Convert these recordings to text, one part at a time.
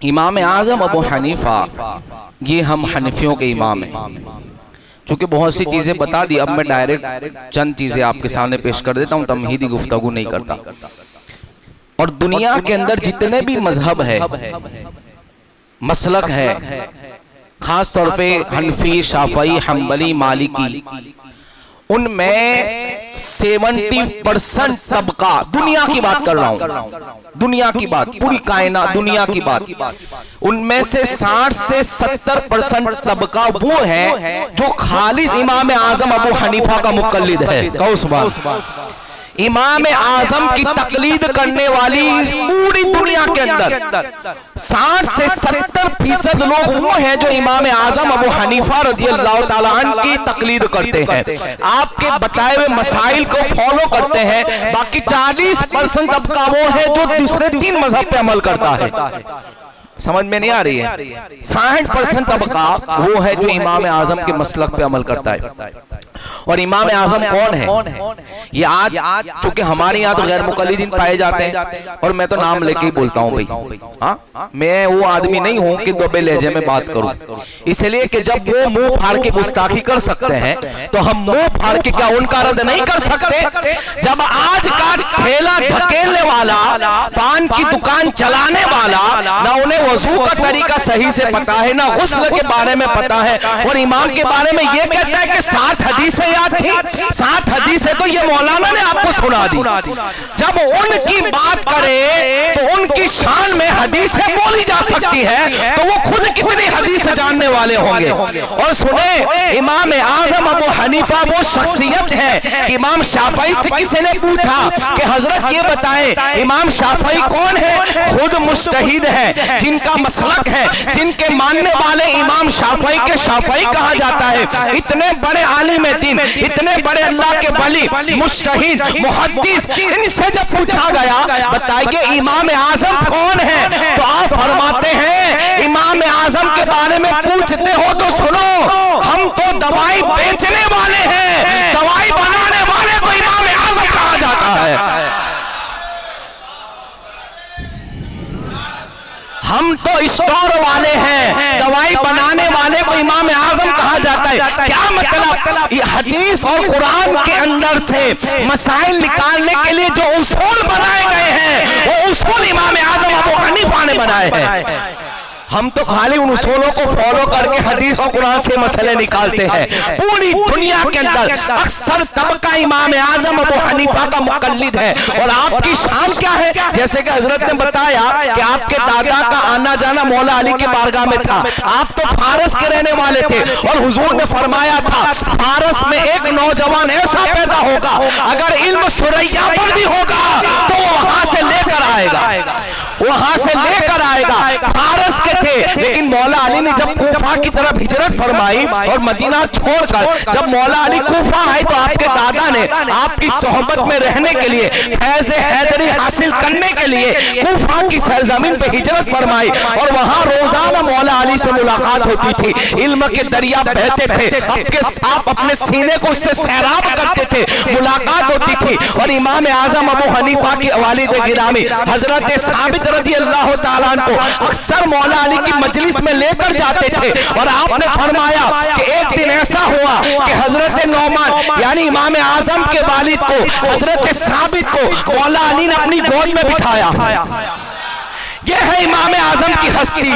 इमाम आज़म अबू हनीफा, ये हम हनफियों के इमाम हैं। क्योंकि बहुत सी चीज़ें बता दी, अब मैं डायरेक्ट चंद चीज़ें आपके सामने पेश कर देता हूँ, तमहीदी गुफ्तगू नहीं करता। और दुनिया के अंदर जितने भी मजहब है, मसलक है, खास तौर पे हनफी, शाफई, हम्बली, मालिकी, उनमें 70% तबका, दुनिया की बात कर रहा हूं, दुनिया की बात, पूरी कायनात दुनिया की बात, उनमें से 60 से 70% तबका वो है जो खालिस इमाम आजम अबू हनीफा का मुकल्लिद है। कहो सुभान। इमाम आजम की तकलीद करने वाली पूरी दुनिया के अंदर 60 से 70% लोग वो हैं जो इमाम आजम अबू हनीफा रज़ियल्लाहु ताला अन्हु की तकलीद करते हैं, आपके बताए हुए मसाइल को फॉलो करते हैं। बाकी 40% तबका वो है जो दूसरे 3 मजहब पे अमल करता है। समझ में नहीं आ रही है? 60% तबका वो है जो इमाम आजम के मसलक पे अमल करता है। और इमाम आजम कौन है? ये आज चूंकि हमारे यहाँ तो गैर मुकल्लिदीन पाए जाते हैं, और मैं तो नाम लेके ही बोलता हूँ भाई, हाँ, मैं वो आदमी नहीं हूँ कि दोबे लहजे में बात करूँ। इसलिए कि जब वो मुंह फाड़ के गुस्ताखी कर सकते हैं, तो हम मुंह फाड़ के क्या उनका रद्द नहीं कर सकते? जब आज का ठेला धकेलने वाला, पान की दुकान चलाने वाला, ना उन्हें वजू का तरीका सही से पता है, ना गुस्ल के बारे में पता है, और इमाम के बारे में ये कहता है कि 7 हदीसें याद थी। 7 हदीसें तो ये मौलाना ने आपको सुना दी। जब उनकी बात करे तो उनकी शान में हदीसें बोली जा सकती है, तो वो खुद कितनी हदीस जानने वाले होंगे। और सुने, इमाम आजम अबू हनीफा वो शख्सियत है कि इमाम शाफई से किसी ने पूछा कि हजरत ये बताएं इमाम शाफई कौन है? खुद मुज्तहिद है, जिनका मसलक है, जिनके मानने वाले इमाम शाफई के शाफई कहा जाता है। इतने बड़े आलिम दीन, इतने बड़े अल्लाह के वली, मुज्तहिद, मुहद्दिस, इनसे जब पूछा गया बताइए इमाम आजम कौन है, तो आप फरमाते हैं इमाम आजम के बारे में पूछते हो तो सुनो, हम तो दवाई बेचने वाले हैं, दवाई बनाने वाले को इमाम आजम कहा जाता है। हम तो स्टोर वाले हैं, दवाई बनाने वाले को इमाम आजम कहा जाता है। क्या मतलब? ये हदीस और कुरान के अंदर से मसाइल निकालने के लिए जो उसूल बनाए गए हैं, वो उसूल इमाम आजम अबू हनीफा ने बनाए हैं। हम तो खाली उन उसूलों को फॉलो करके हदीस और कुरान से मसले निकालते हैं। पूरी दुनिया के अंदर अक्सर तबका इमाम आजम अबू हनीफा का मुकल्लिद है। और आपकी शान क्या है? जैसे कि हजरत ने बताया कि आपके दादा का आना जाना मौला अली के बारगाह में था। आप तो फारस के रहने वाले थे, और हुजूर ने फरमाया था फारस में एक नौजवान ऐसा पैदा होगा, अगर इल्म सुरैया पर भी होगा तो वहां से लेकर आएगा, वहां से लेकर आएगा। फारस के थे, लेकिन मौला अली ने जब कूफा की तरफ हिजरत फरमाई और मदीना छोड़कर जब मौला अली कूफा आए, तो आपके दादा ने आपकी सोहबत में रहने के लिए, फैज़ हैदरी हासिल करने के लिए कूफा की सरजमीन पे हिजरत फरमाई। और वहां रोजाना मौला अली से मुलाकात होती थी, इल्म के दरिया बहते थे, आप अपने सीने को उससे सैराब करते थे, मुलाकात होती थी। और इमाम आजम अबू हनीफा की वालिद गिरामी हजरत साबित रज़ियल्लाहु ताला अन्हु को अक्सर मौला अली की मजलिस में लेकर जाते थे। और आपने फरमाया कि एक दिन ऐसा हुआ कि हजरत नौमान यानी इमाम आजम के वालिद को, हजरत साबित को मौला अली ने अपनी गोद में बिठाया। यह है इमाम आजम की हस्ती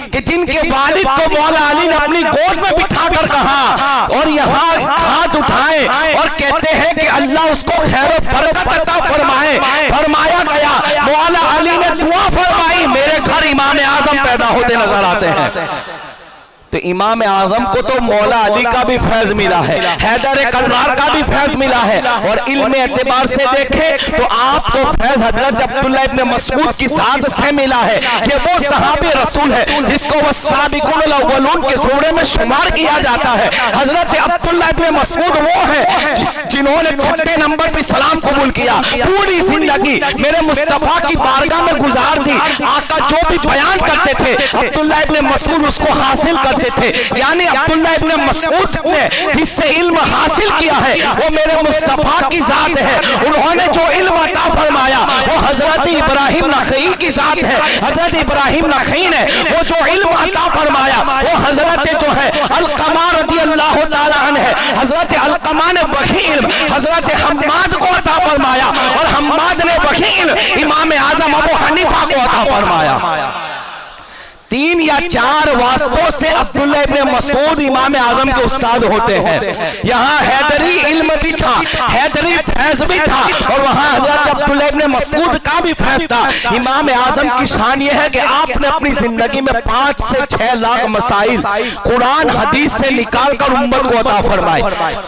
कि जिनके वालिद को मौला अली ने अपनी गोद में बिठाकर कहा, और यहाँ हाथ उठाए और कहते हैं कि अल्लाह उसको खैर और बरकत अता फरमाए। फरमाया गया, मौला अली ने दुआ फरमाई, मेरे घर इमाम आजम पैदा होते नजर आते हैं। तो इमाम आजम को तो मौला अली का भी फैज मिला है, हैदर कर्रार का भी फैज मिला है। और इल्म एतबार से देखें तो आपको फैज हजरत अब्दुल्लाह इब्न मसऊद की साथ से मिला है। ये वो सहाबी रसूल है जिसको वो साबिकुल अव्वलून के सूरे में शुमार किया जाता है। हजरत अब्दुल्लाह इब्न मसऊद वो है जिन्होंने 6 नंबर पर सलाम कबूल किया, पूरी जिंदगी मेरे मुस्तफा की बारगाह में गुजार दी। आका जो भी बयान करते थे अब्दुल्लाह इब्न मसऊद उसको हासिल करते करते थे। यानी अब्दुल्लाह इब्न मसऊद ने जिससे इल्म हासिल किया है वो मेरे मुस्तफा की जात है। उन्होंने जो इल्म अता फरमाया वो हजरत इब्राहिम नखई की जात है। हजरत इब्राहिम नखई ने वो जो इल्म अता फरमाया वो हजरत जो है अलकमा रदियल्लाहु ताला अन्हु है। हजरत अलकमा ने वही इल्म हजरत हम्माद को अता फरमाया और हम्माद ने वही इल्म इमाम आजम अबू हनीफा को अता फरमाया। 3 या 4 वास्तों से अब्दुल्लाह इब्न मसऊद इमाम आजम के उस्ताद होते हैं। यहाँ हैदरी इल्म भी था, हैदरी फैज भी था और वहाँ हजरत अब्दुल्लाह इब्न मसऊद का भी फैज था। इमाम आजम की शान ये है कि आपने अपनी जिंदगी में 5 से 6 लाख मसाइल कुरान हदीस से निकाल कर उम्मत को अता फरमाए।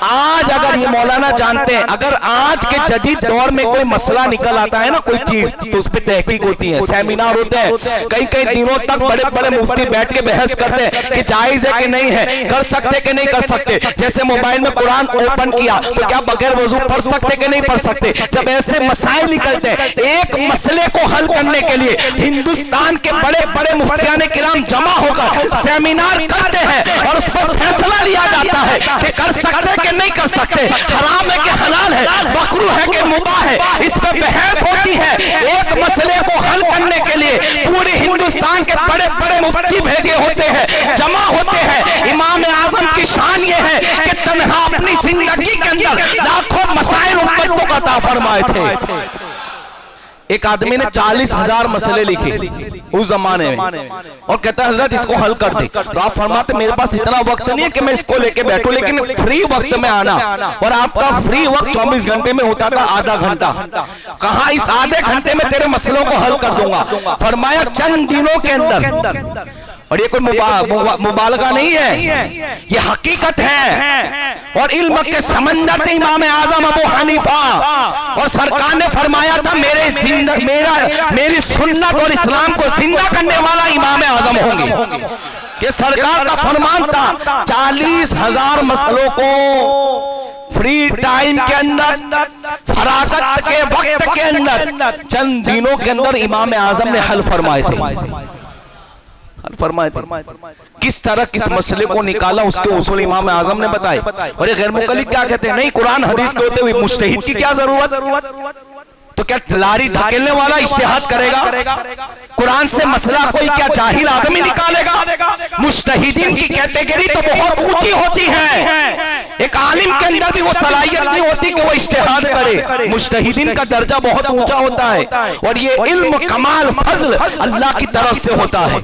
आज अगर ये मौलाना जानते हैं, अगर आज के जदीद दौर में कोई मसला निकल आता है ना, कोई चीज, तो उस पर तहकीक होती है, सेमिनार होते हैं, कई दिनों तक बड़े बड़े मुफ्ती बैठ के बहस करते हैं कि जायज है कि नहीं है, कर सकते कि नहीं कर सकते। जैसे मोबाइल में कुरान ओपन किया तो क्या बगैर वजू पढ़ सकते कि नहीं पढ़ सकते। जब ऐसे मसाइल निकलते हैं, एक मसले को हल करने के लिए हिंदुस्तान के बड़े बड़े मुफ्तियान किराम जमा होकर सेमिनार करते हैं और उस पर फैसला लिया जाता है कि कर सकते कि नहीं कर सकते, हराम है कि हलाल है, मकरूह है कि मुबाह है। इस पर बहस होती है। एक मसले को हल करने के लिए पूरे हिंदुस्तान के बड़े बड़े मुफ्ती भेजे होते हैं, जमा होते हैं। इमाम आजम की शान ये है कि तन्हा अपनी जिंदगी के अंदर लाखों मसाइल उम्मत को अता फरमाए थे। एक आदमी ने 40,000 मसले लिखे उस जमाने में और कहता है हजरत इसको हल कर दे। तो आप फरमाते मेरे पास इतना वक्त नहीं है कि मैं इसको लेके बैठूं, लेकिन फ्री वक्त में आना। और आपका फ्री वक्त 24 घंटे में होता था आधा घंटा। कहा इस आधे घंटे में तेरे मसलों को हल कर दूंगा। फरमाया चंद दिनों के अंदर। और ये कोई मुबालगा नहीं है, ये हकीकत है। और इल्म के समंदर थे इमाम आजम अबू हनीफा और सरकार ने फरमाया था मेरी सुन्नत और इस्लाम को जिंदा करने वाला इमाम आजम होंगे। कि सरकार का फरमान था 40,000 मसलों को फ्री टाइम के अंदर, फरागत के वक्त के अंदर, चंद दिनों के अंदर इमाम आजम ने हल फरमाए थे। फरमाए थे किस तरह किस मसले को निकाला, उसके उसूल इमाम आजम ने बताए। और ये गैर मुकल्लिद क्या कहते हैं, नहीं कुरान हदीस के होते हुए मुज्तहिद की क्या जरूरत। तो क्या लारी धकेलने वाला इज्तिहाद करेगा? कुरान से मसला कोई क्या जाहिल आदमी निकालेगा? मुज्तहिदीन की कैटेगरी तो बहुत ऊंची होती है। एक आलिम के अंदर भी वो सलाहियत नहीं होती कि वो इज्तिहाद करे। मुज्तहिदीन का दर्जा बहुत ऊंचा होता है और ये इल्म कमाल फजल अल्लाह की तरफ से होता है,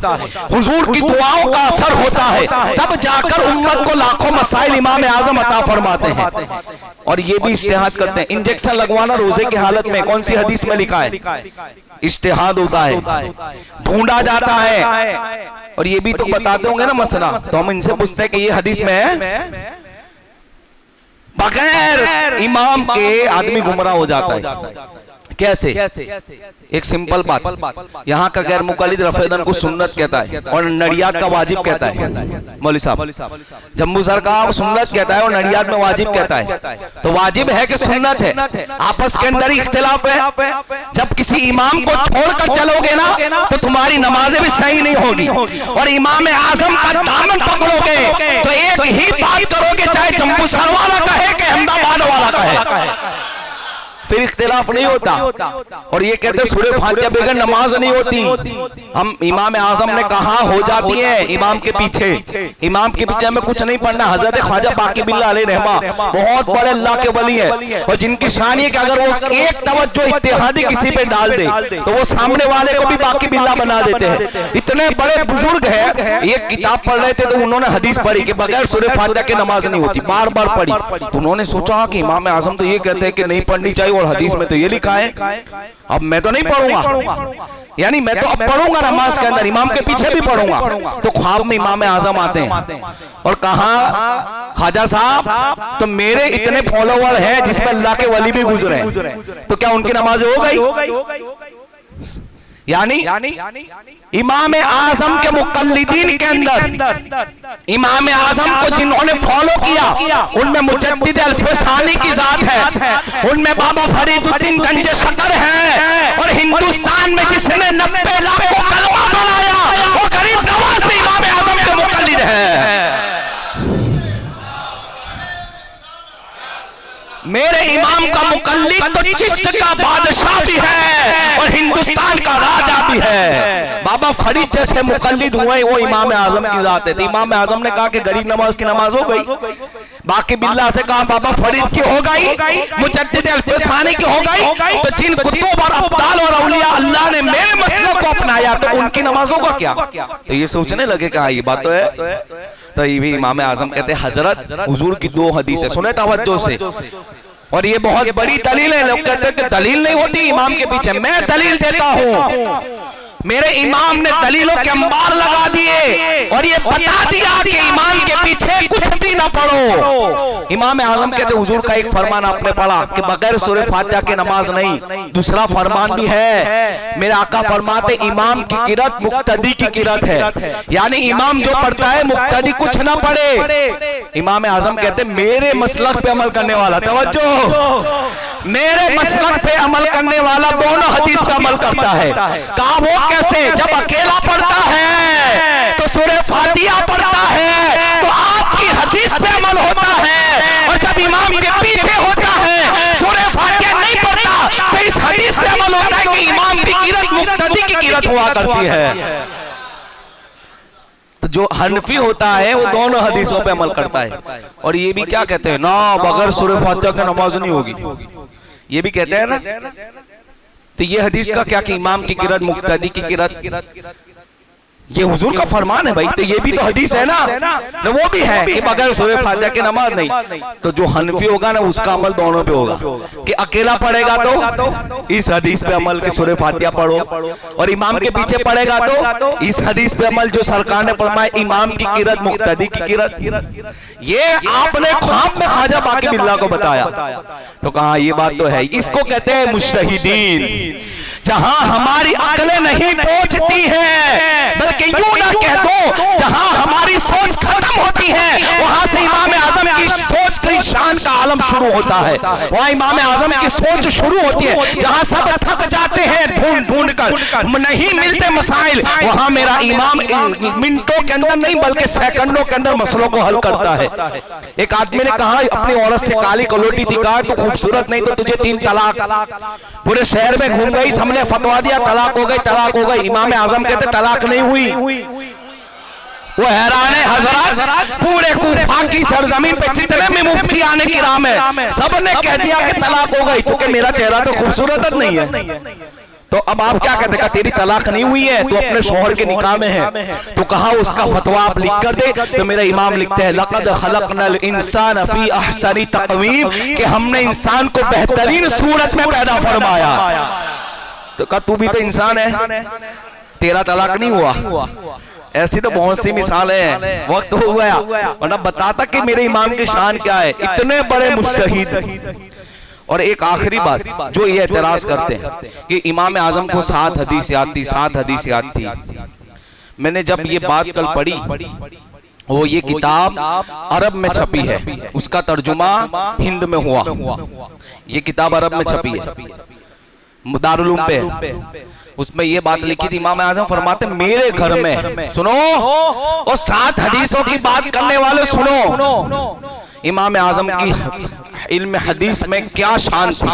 हुजूर की दुआओं का असर होता है, तब जाकर उम्मत को लाखों मसाइल इमाम आजम अता फरमाते हैं। और ये भी इज्तिहाद करते हैं। इंजेक्शन लगवाना रोजे की हालत में कौन सी हदीस में लिखा है? इज्तिहाद होता है, ढूंढा जाता है। और ये भी तो बताते होंगे ना मसला, तो हम इनसे पूछते हैं कि ये हदीस में है। बगैर इमाम के आदमी गुमराह हो जाता है। कैसे? एक सिंपल बात, यहाँ का गैर मुकल्लिद रफेदन को सुन्नत कहता है और नड़ियाद का वाजिब कहता है। मौलवी साहब जम्मू सरकार सुन्नत कहता है और नड़ियाद में वाजिब कहता है। तो वाजिब है कि सुन्नत है? आपस के अंदर ही इख्तिलाफ है। जब किसी इमाम को छोड़कर चलोगे ना तो तुम्हारी नमाजें भी सही नहीं होगी। और इमाम आजम का दामन पकड़ोगे तो एक ही बात करोगे, चाहे जम्मू सर वाला कहे कि अहमदाबाद वाला कहे, फिर इख्तिलाफ नहीं होता। और ये कहते सूरह फातिहा बगैर नमाज नहीं होती। हम इमाम आजम ने कहा हो जाती है इमाम के पीछे। इमाम के पीछे हमें कुछ नहीं पढ़ना। हजरत ख्वाजा बाकी बिल्ला अलैहि रहमा बहुत बड़े अल्लाह के वली है और जिनकी शान ये कि अगर वो एक तवज्जो इत्तेहादी किसी पे डाल दे तो वो सामने वाले को भी बाकी बिल्ला बना देते हैं। इतने बड़े बुजुर्ग है, ये किताब पढ़ रहे थे तो उन्होंने हदीस पढ़ी कि बगैर सूरह फातिहा की नमाज नहीं होती, बार बार पढ़ी। तो उन्होंने सोचा कि इमाम आजम तो ये कहते हैं कि नहीं पढ़नी चाहिए और हदीस में तो ये लिखा है, अब मैं तो नहीं पढ़ूंगा, यानी मैं तो अब पढ़ूंगा नमाज के अंदर, इमाम के पीछे भी पढ़ूंगा। तो ख्वाब में इमाम आजम आते हैं और कहा ख्वाजा साहब तो मेरे इतने फॉलोवर हैं जिसमें अल्लाह के वली भी गुजरे, तो क्या उनकी नमाज हो गई? यानी इमाम आजम के मुकल्लिदीन के अंदर इमाम आजम को जिन्होंने फॉलो किया उनमें मुजद्दिद अल-फसानी की जात है, उनमें बाबा फरीदुद्दीन गंज शकर है। और हिंदुस्तान में जिसने 90 लाख को कलमा बनाया वो गरीब नवाज इमाम आजम के मुकल्लिद है। मुकल्लिद तो चिश्त का बादशाह भी है और हिंदुस्तान का राजा भी है। बाबा फरीद जैसे मुकल्लिद हुए वो इमाम आजम की जात है। इमाम आजम ने कहा कि गरीब नवाज की नमाज हो गई, बाकी बिल्ला से कहा बाबा फरीद की हो गई, मुजद्दिद अल्फसानी की हो गई, तो जिन कुतुब और अब्दाल और औलिया अल्लाह ने मेरे मसले को अपनाया तो उनकी नमाजों का क्या? तो ये सोचने लगे कि ये बात तो है। तो ये भी इमाम आजम कहते हजरत हुजूर की 2 हदीसें सुने तवज्जो से, और ये बहुत बड़ी दलील है। लोग कहते हैं कि दलील नहीं होती इमाम के पीछे, मैं दलील देता हूं। मेरे इमाम ने दलीलों के अंबार लगा दिए और ये बता दिया कि इमाम के पीछे कुछ भी ना पढ़ो। इमाम आजम कहते हुजूर का एक फरमान आपने पढ़ा कि बगैर सूरह फातिहा की नमाज नहीं। दूसरा फरमान भी है, मेरे आका फरमाते इमाम की किरत मुक्तदी की किरत है, यानी इमाम जो पढ़ता है मुक्तदी कुछ ना पढ़े। इमाम आजम कहते मेरे मसलक पे अमल करने वाला, तवज्जो, मेरे मसलक पे अमल करने वाला दोनों हदीस पे अमल करता है। कहा वो कैसे? जब अकेला पढ़ता है तो सूरह फातिहा पढ़ता है तो आपकी हदीस पे अमल होता है, और जब इमाम के पीछे होता है सूरह फातिहा नहीं पढ़ता तो इस हदीस पे अमल होता है कि इमाम की किरत मुक्तदी की किरत हुआ करती है। तो जो हनफी होता है वो दोनों हदीसों पे अमल करता है। और ये भी क्या कहते हैं ना, बगैर सूरह फातिहा की नमाज नहीं होगी, ये भी कहते हैं ना। तो ये हदीस का क्या कि इमाम की किरत मुक्तदी की किरत, ये हुजूर का फरमान है भाई, तो ये भी तो हदीस है ना, वो भी है कि बगैर सूरह फातिहा की नमाज नहीं। तो जो हनफी होगा ना उसका अमल दोनों पे होगा, कि अकेला पढ़ेगा तो इस हदीस पे अमल कि सूरह फातिहा पढ़ो, और इमाम के पीछे पढ़ेगा तो इस हदीस पे अमल जो सरकार ने फरमाया इमाम की किरत मुक्तदी की किरत। ये आपने ख्वाब में ख्वाजा बाकी बिल्ला को बताया, तो कहा ये बात तो है। इसको कहते हैं मुजतहिदीन। जहां हमारी अकलें नहीं पहुंचती हैं, बल्कि यूं ना कह दो जहां हमारी सोच खत्म होती है वहां से इमाम आजम की सोच की शान का आलम शुरू होता है। वहां इमाम आजम की सोच शुरू होती है। जहां सब थक जाते हैं ढूंढ ढूंढ कर, नहीं मिलते मसाइल, वहां मेरा इमाम मिनटों के अंदर नहीं बल्कि सेकंडों के अंदर मसलों को हल करता है। एक आदमी ने कहा अपनी औरत से काली कलोटी दिखा तो खूबसूरत नहीं तो तुझे 3 तलाक। पूरे शहर में घूम गई, हमने फतवा दिया तलाक हो गई तलाक हो गई। इमाम आजम कहते तलाक नहीं हुई। वो हैरान है हजरत, पूरे कूफा की सरजमीन पे जितने में मुफ्ती आने की राम है सबने कह दिया कि तलाक हो गई, क्योंकि मेरा चेहरा तो खूबसूरत नहीं है। तो अब आप क्या कहते हैं, तेरी तलाक नहीं हुई है तो अपने शौहर के निकाह में है, तो कहा उसका फतवा आप लिख कर दे। तो मेरा इमाम लिखते हैं लक़द खलक़नल इंसान फी अहसनी तक़वीम, कि हमने इंसान को बेहतरीन सूरत में पैदा फरमाया। तो कहा तू भी तो इंसान है, तेरा तलाक नहीं हुआ। ऐसी तो बहुत सी मिसालें हैं, वक्त हो गया वरना बताता कि मेरे इमाम की शान क्या है, इतने बड़े मुजतहिद। और एक आखिरी बात जो ये एतराज करते हैं कि इमाम आजम को 7 हदीस याद थी, 7 हदीस याद थी। मैंने जब ये बात कल पढ़ी, वो ये किताब अरब में छपी है, उसका तर्जुमा हिंद में हुआ, ये किताब अरब में छपी है, दारुल उलूम पे है। उसमें ये बात लिखी थी, इमाम आजम फरमाते मेरे घर में सुनो, और 7 हदीसों की बात करने वाले सुनो, इमाम आजम की इल्म हदीस में क्या शान थी।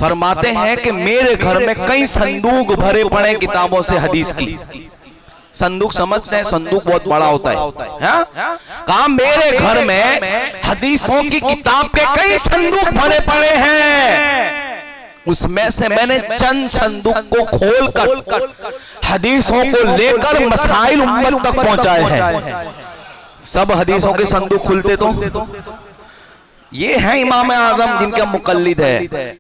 फरमाते हैं कि मेरे घर में कई संदूक भरे पड़े किताबों से हदीस की। संदूक समझते हैं, संदूक बहुत बड़ा होता है। कहा मेरे घर में हदीसों की किताब के कई संदूक भरे पड़े हैं, उसमें से मैंने चंद संदूक को खोलकर हदीसों को लेकर मसाइल उम्मत तक पहुंचाए हैं। सब हदीसों के संदूक खुलते तो ये हैं इमाम आजम जिनका मुकल्लिद है।